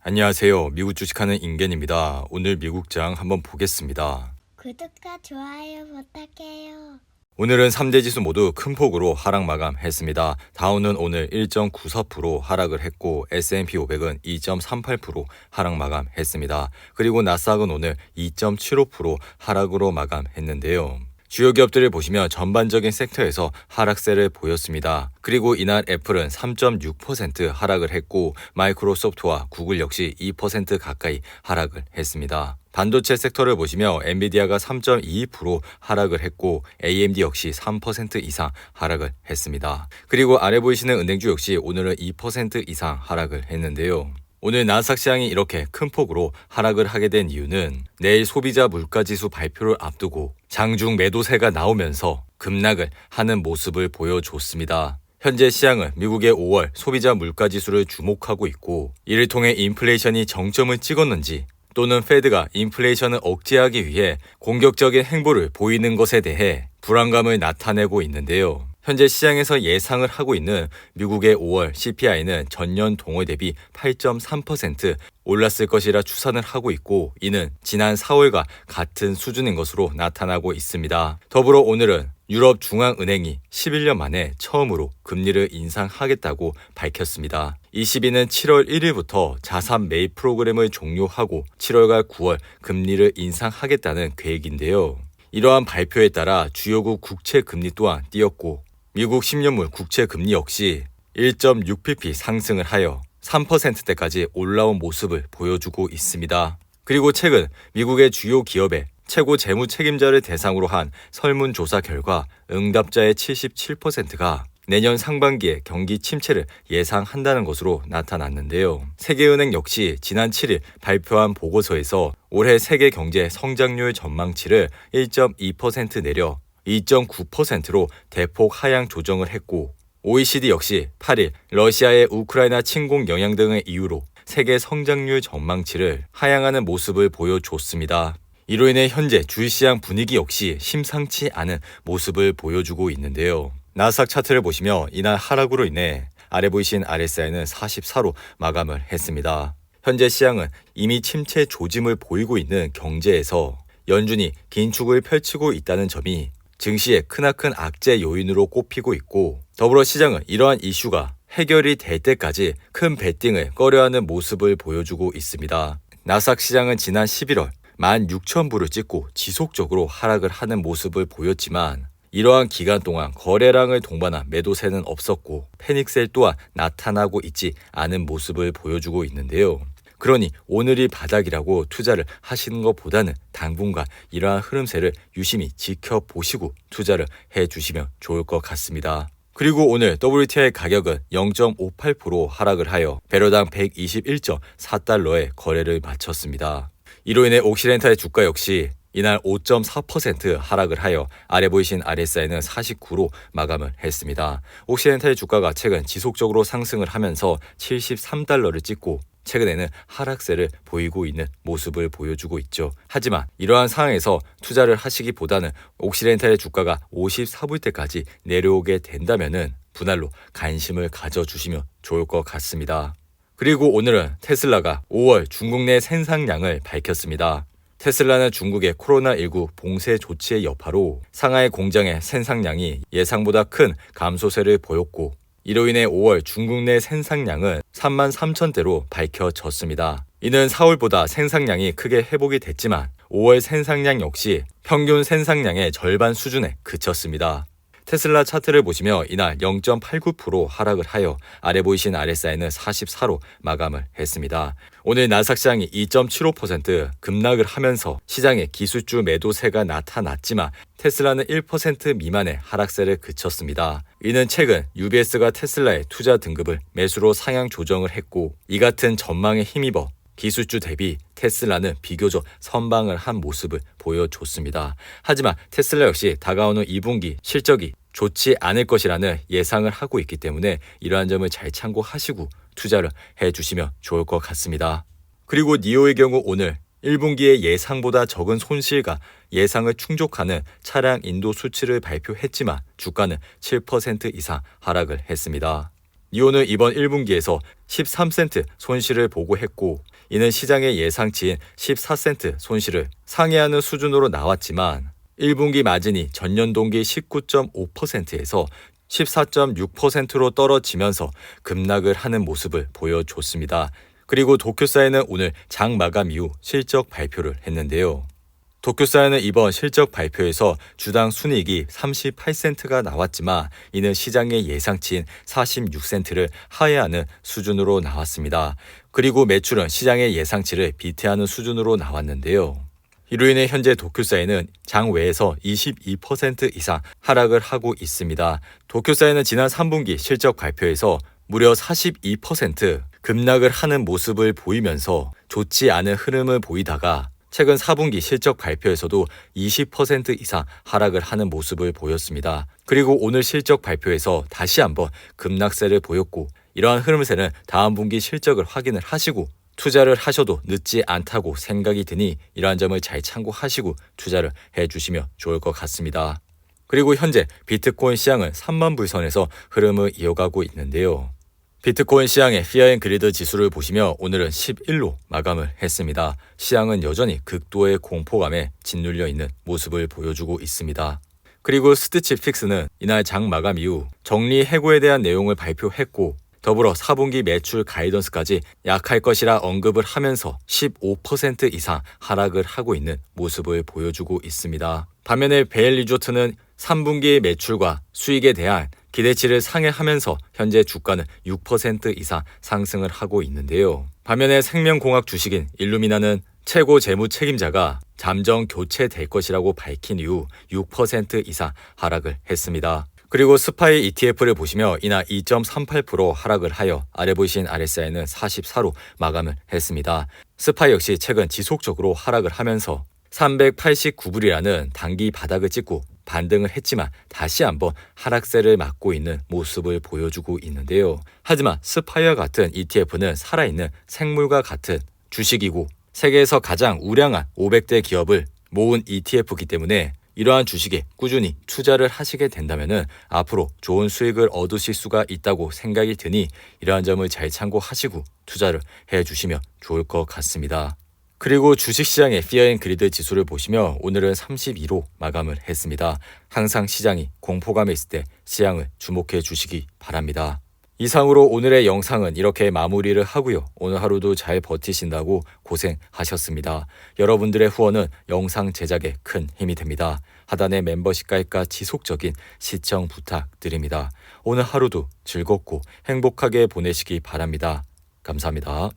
안녕하세요. 미국 주식하는 임겐입니다. 오늘 미국장 한번 보겠습니다. 구독과 좋아요 부탁해요. 오늘은 3대 지수 모두 큰 폭으로 하락 마감했습니다. 다우는 오늘 1.94% 하락을 했고 S&P 500은 2.38% 하락 마감했습니다. 그리고 나스닥은 오늘 2.75% 하락으로 마감했는데요. 주요 기업들을 보시면 전반적인 섹터에서 하락세를 보였습니다. 그리고 이날 애플은 3.6% 하락을 했고 마이크로소프트와 구글 역시 2% 가까이 하락을 했습니다. 반도체 섹터를 보시며 엔비디아가 3.22% 하락을 했고 AMD 역시 3% 이상 하락을 했습니다. 그리고 아래 보이시는 은행주 역시 오늘은 2% 이상 하락을 했는데요. 오늘 나스닥 시장이 이렇게 큰 폭으로 하락을 하게 된 이유는 내일 소비자 물가지수 발표를 앞두고 장중 매도세가 나오면서 급락을 하는 모습을 보여줬습니다. 현재 시장은 미국의 5월 소비자 물가지수를 주목하고 있고 이를 통해 인플레이션이 정점을 찍었는지 또는 페드가 인플레이션을 억제하기 위해 공격적인 행보를 보이는 것에 대해 불안감을 나타내고 있는데요. 현재 시장에서 예상을 하고 있는 미국의 5월 CPI는 전년 동월 대비 8.3% 올랐을 것이라 추산을 하고 있고 이는 지난 4월과 같은 수준인 것으로 나타나고 있습니다. 더불어 오늘은 유럽 중앙은행이 11년 만에 처음으로 금리를 인상하겠다고 밝혔습니다. ECB는 7월 1일부터 자산 매입 프로그램을 종료하고 7월과 9월 금리를 인상하겠다는 계획인데요. 이러한 발표에 따라 주요국 국채 금리 또한 뛰었고 미국 10년물 국채 금리 역시 1.6pp 상승을 하여 3%대까지 올라온 모습을 보여주고 있습니다. 그리고 최근 미국의 주요 기업의 최고 재무 책임자를 대상으로 한 설문조사 결과 응답자의 77%가 내년 상반기에 경기 침체를 예상한다는 것으로 나타났는데요. 세계은행 역시 지난 7일 발표한 보고서에서 올해 세계 경제 성장률 전망치를 1.2% 내려 2.9%로 대폭 하향 조정을 했고 OECD 역시 8일 러시아의 우크라이나 침공 영향 등의 이유로 세계 성장률 전망치를 하향하는 모습을 보여줬습니다. 이로 인해 현재 주식시장 분위기 역시 심상치 않은 모습을 보여주고 있는데요. 나스닥 차트를 보시며 이날 하락으로 인해 아래 보이신 RSI는 44로 마감을 했습니다. 현재 시장은 이미 침체 조짐을 보이고 있는 경제에서 연준이 긴축을 펼치고 있다는 점이 증시의 크나큰 악재 요인으로 꼽히고 있고 더불어 시장은 이러한 이슈가 해결이 될 때까지 큰 베팅을 꺼려하는 모습을 보여주고 있습니다. 나스닥 시장은 지난 11월 16,000부를 찍고 지속적으로 하락을 하는 모습을 보였지만 이러한 기간 동안 거래량을 동반한 매도세는 없었고 패닉셀 또한 나타나고 있지 않은 모습을 보여주고 있는데요. 그러니 오늘이 바닥이라고 투자를 하시는 것보다는 당분간 이러한 흐름세를 유심히 지켜보시고 투자를 해주시면 좋을 것 같습니다. 그리고 오늘 WTI 가격은 0.58% 하락을 하여 배럴당 121.4달러에 거래를 마쳤습니다. 이로 인해 옥시덴탈의 주가 역시 이날 5.4% 하락을 하여 아래 보이신 RSI는 49로 마감을 했습니다. 옥시덴탈의 주가가 최근 지속적으로 상승을 하면서 73달러를 찍고 최근에는 하락세를 보이고 있는 모습을 보여주고 있죠. 하지만 이러한 상황에서 투자를 하시기보다는 옥시덴탈의 주가가 54불대까지 내려오게 된다면은 분할로 관심을 가져주시면 좋을 것 같습니다. 그리고 오늘은 테슬라가 5월 중국 내 생산량을 밝혔습니다. 테슬라는 중국의 코로나19 봉쇄 조치의 여파로 상하이 공장의 생산량이 예상보다 큰 감소세를 보였고 이로 인해 5월 중국 내 생산량은 33,000대로 밝혀졌습니다. 이는 4월보다 생산량이 크게 회복이 됐지만 5월 생산량 역시 평균 생산량의 절반 수준에 그쳤습니다. 테슬라 차트를 보시며 이날 0.89% 하락을 하여 아래 보이신 RSI는 44로 마감을 했습니다. 오늘 나스닥 시장이 2.75% 급락을 하면서 시장에 기술주 매도세가 나타났지만 테슬라는 1% 미만의 하락세를 그쳤습니다. 이는 최근 UBS가 테슬라의 투자 등급을 매수로 상향 조정을 했고 이 같은 전망에 힘입어 기술주 대비 테슬라는 비교적 선방을 한 모습을 보여줬습니다. 하지만 테슬라 역시 다가오는 2분기 실적이 좋지 않을 것이라는 예상을 하고 있기 때문에 이러한 점을 잘 참고하시고 투자를 해주시면 좋을 것 같습니다. 그리고 니오의 경우 오늘 1분기에 예상보다 적은 손실과 예상을 충족하는 차량 인도 수치를 발표했지만 주가는 7% 이상 하락을 했습니다. 니오는 이번 1분기에서 13센트 손실을 보고했고 이는 시장의 예상치인 14센트 손실을 상회하는 수준으로 나왔지만 1분기 마진이 전년 동기 19.5%에서 14.6%로 떨어지면서 급락을 하는 모습을 보여줬습니다. 그리고 도쿄사에는 오늘 장 마감 이후 실적 발표를 했는데요. 도쿄사에는 이번 실적 발표에서 주당 순이익이 38센트가 나왔지만 이는 시장의 예상치인 46센트를 하회하는 수준으로 나왔습니다. 그리고 매출은 시장의 예상치를 비태하는 수준으로 나왔는데요. 이로 인해 현재 도쿄사에는 장외에서 22% 이상 하락을 하고 있습니다. 도쿄사에는 지난 3분기 실적 발표에서 무려 42% 급락을 하는 모습을 보이면서 좋지 않은 흐름을 보이다가 최근 4분기 실적 발표에서도 20% 이상 하락을 하는 모습을 보였습니다. 그리고 오늘 실적 발표에서 다시 한번 급락세를 보였고 이러한 흐름세는 다음 분기 실적을 확인을 하시고 투자를 하셔도 늦지 않다고 생각이 드니 이러한 점을 잘 참고하시고 투자를 해주시면 좋을 것 같습니다. 그리고 현재 비트코인 시장은 3만 불선에서 흐름을 이어가고 있는데요. 비트코인 시장의 피어 앤 그리드 지수를 보시면 오늘은 11로 마감을 했습니다. 시장은 여전히 극도의 공포감에 짓눌려 있는 모습을 보여주고 있습니다. 그리고 스티치 픽스는 이날 장 마감 이후 정리 해고에 대한 내용을 발표했고 더불어 4분기 매출 가이던스까지 약할 것이라 언급을 하면서 15% 이상 하락을 하고 있는 모습을 보여주고 있습니다. 반면에 베일 리조트는 3분기 매출과 수익에 대한 기대치를 상회하면서 현재 주가는 6% 이상 상승을 하고 있는데요. 반면에 생명공학 주식인 일루미나는 최고 재무 책임자가 잠정 교체될 것이라고 밝힌 이후 6% 이상 하락을 했습니다. 그리고 스파이 ETF를 보시며 이날 2.38% 하락을 하여 아래 보이신 RSI는 44로 마감을 했습니다. 스파이 역시 최근 지속적으로 하락을 하면서 389불이라는 단기 바닥을 찍고 반등을 했지만 다시 한번 하락세를 맞고 있는 모습을 보여주고 있는데요. 하지만 스파이와 같은 ETF는 살아있는 생물과 같은 주식이고 세계에서 가장 우량한 500대 기업을 모은 ETF이기 때문에 이러한 주식에 꾸준히 투자를 하시게 된다면 앞으로 좋은 수익을 얻으실 수가 있다고 생각이 드니 이러한 점을 잘 참고하시고 투자를 해주시면 좋을 것 같습니다. 그리고 주식시장의 피어 앤 그리드 지수를 보시면 오늘은 32로 마감을 했습니다. 항상 시장이 공포감에 있을 때 시장을 주목해 주시기 바랍니다. 이상으로 오늘의 영상은 이렇게 마무리를 하고요. 오늘 하루도 잘 버티신다고 고생하셨습니다. 여러분들의 후원은 영상 제작에 큰 힘이 됩니다. 하단의 멤버십 가입과 지속적인 시청 부탁드립니다. 오늘 하루도 즐겁고 행복하게 보내시기 바랍니다. 감사합니다.